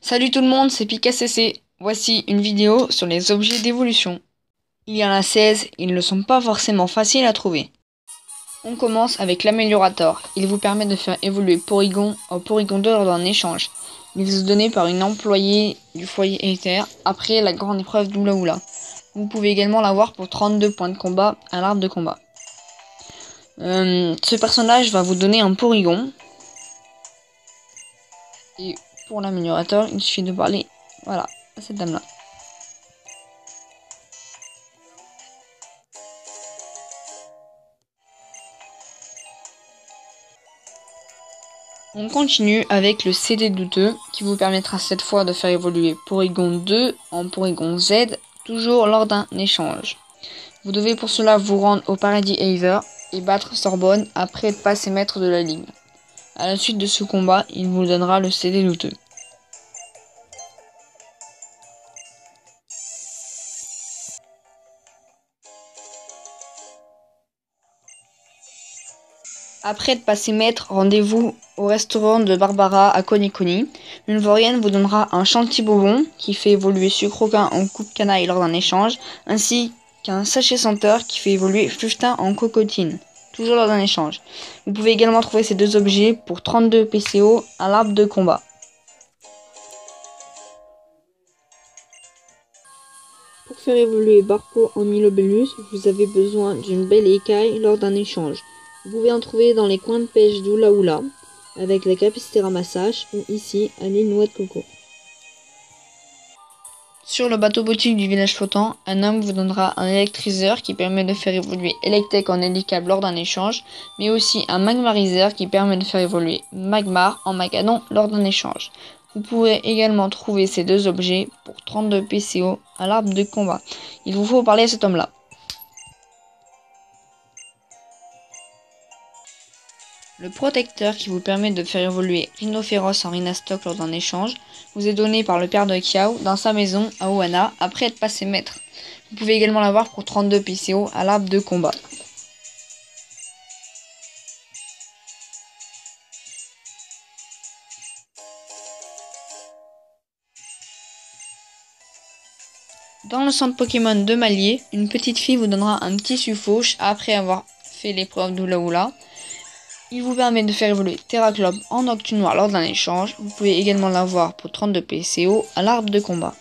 Salut tout le monde, c'est PikaCC. Voici une vidéo sur les objets d'évolution. Il y en a 16, ils ne sont pas forcément faciles à trouver. On commence avec l'améliorateur. Il vous permet de faire évoluer Porygon en Porygon 2 lors d'un échange. Il est donné par une employée du foyer Ether après la grande épreuve d'Oula Oula. Vous pouvez également l'avoir pour 32 points de combat à l'arbre de combat. Ce personnage va vous donner un Porygon. Et pour l'améliorateur, il suffit de parler, voilà, à cette dame-là. On continue avec le CD douteux qui vous permettra cette fois de faire évoluer Porygon 2 en Porygon Z, toujours lors d'un échange. Vous devez pour cela vous rendre au Paradis Haver et battre Sorbonne après être passé maître de la ligne. À la suite de ce combat, il vous donnera le CD douteux. Après être passé maître, rendez-vous au restaurant de Barbara à Konikoni. Une vaurienne vous donnera un chantilly-bonbon qui fait évoluer Sucroquin en coupe canaille lors d'un échange, ainsi qu'un sachet senteur qui fait évoluer Fluftin en cocotine, toujours lors d'un échange. Vous pouvez également trouver ces deux objets pour 32 PCO à l'arbre de combat. Pour faire évoluer Barpo en Milobellus, vous avez besoin d'une belle écaille lors d'un échange. Vous pouvez en trouver dans les coins de pêche d'Oula Oula, avec la capacité ramassage, ou ici à l'île Noix de Coco. Sur le bateau boutique du village flottant, un homme vous donnera un électriseur qui permet de faire évoluer Electek en Hélicable lors d'un échange, mais aussi un Magmarizer qui permet de faire évoluer Magmar en Magadon lors d'un échange. Vous pourrez également trouver ces deux objets pour 32 PCO à l'arbre de combat. Il vous faut parler à cet homme-là. Le protecteur qui vous permet de faire évoluer Rhinophéros en Rhinastock lors d'un échange vous est donné par le père de Kiao dans sa maison à Oana après être passé maître. Vous pouvez également l'avoir pour 32 PCO à l'arbre de combat. Dans le centre Pokémon de Malier, une petite fille vous donnera un tissu fauche après avoir fait l'épreuve d'Oula Oula. Il vous permet de faire évoluer Terraclope en Octu Noir lors d'un échange. Vous pouvez également l'avoir pour 32 PCO à l'arbre de combat.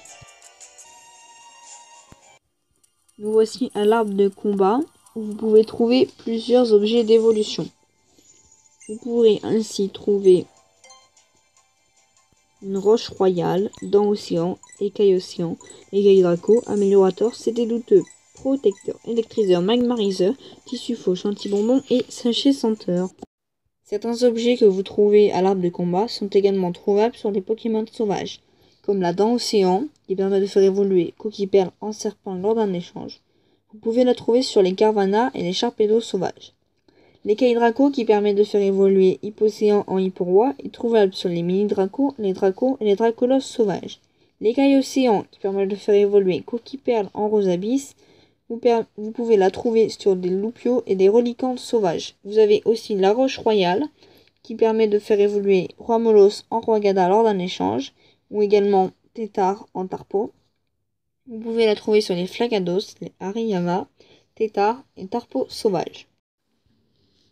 Nous voici à l'arbre de combat où vous pouvez trouver plusieurs objets d'évolution. Vous pourrez ainsi trouver une roche royale, dent océan, écaille océan, écaille draco, améliorateur, CD douteux, protecteur, électriseur, magmariseur, tissu faux, chantilly-bonbon et sachet senteur. Certains objets que vous trouvez à l'arbre de combat sont également trouvables sur les Pokémon sauvages, comme la dent océan, qui permet de faire évoluer Cookie Perle en serpent lors d'un échange. Vous pouvez la trouver sur les Carvana et les Sharpedo sauvages. L'écaille Draco, qui permet de faire évoluer Hippocéan en Hipporoi, est trouvable sur les mini-dracos, les dracos et les dracolos sauvages. L'écaille Océan, qui permet de faire évoluer Cookie Perle en Rose Abyss, vous pouvez la trouver sur des Loupios et des Relicantes sauvages. Vous avez aussi la Roche Royale, qui permet de faire évoluer Roi Molos en Roi Gada lors d'un échange, ou également Tétard en Tarpo. Vous pouvez la trouver sur les Flagados, les Hariyama, Tétard et Tarpo sauvages.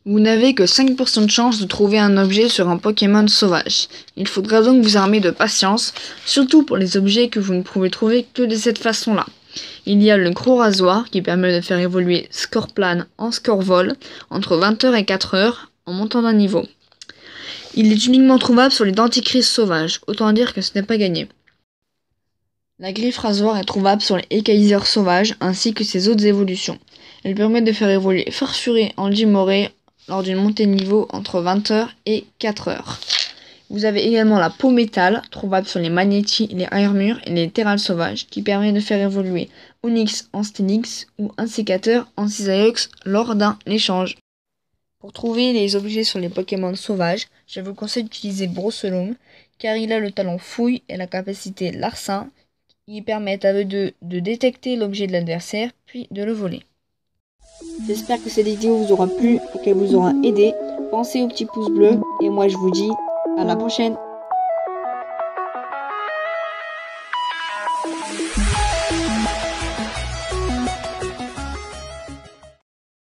Vous n'avez que 5% de chance de trouver un objet sur un Pokémon sauvage. Il faudra donc vous armer de patience, surtout pour les objets que vous ne pouvez trouver que de cette façon-là. Il y a le gros rasoir qui permet de faire évoluer Scorplan en Scorvol entre 20h et 4h en montant d'un niveau. Il est uniquement trouvable sur les dentifrices sauvages, autant dire que ce n'est pas gagné. La griffe rasoir est trouvable sur les écailleurs sauvages ainsi que ses autres évolutions. Elle permet de faire évoluer Farfuré en Gimoré lors d'une montée de niveau entre 20h et 4h. Vous avez également la peau métal, trouvable sur les Magnétis, les Armures et les Terrales sauvages, qui permet de faire évoluer Onyx en Sténix ou un sécateur en Cisaillux lors d'un échange. Pour trouver les objets sur les Pokémon sauvages, je vous conseille d'utiliser Brosselum, car il a le talent fouille et la capacité larcin, qui permettent à eux deux de détecter l'objet de l'adversaire, puis de le voler. J'espère que cette vidéo vous aura plu et qu'elle vous aura aidé. Pensez au petit pouce bleu, et moi je vous dis à la prochaine.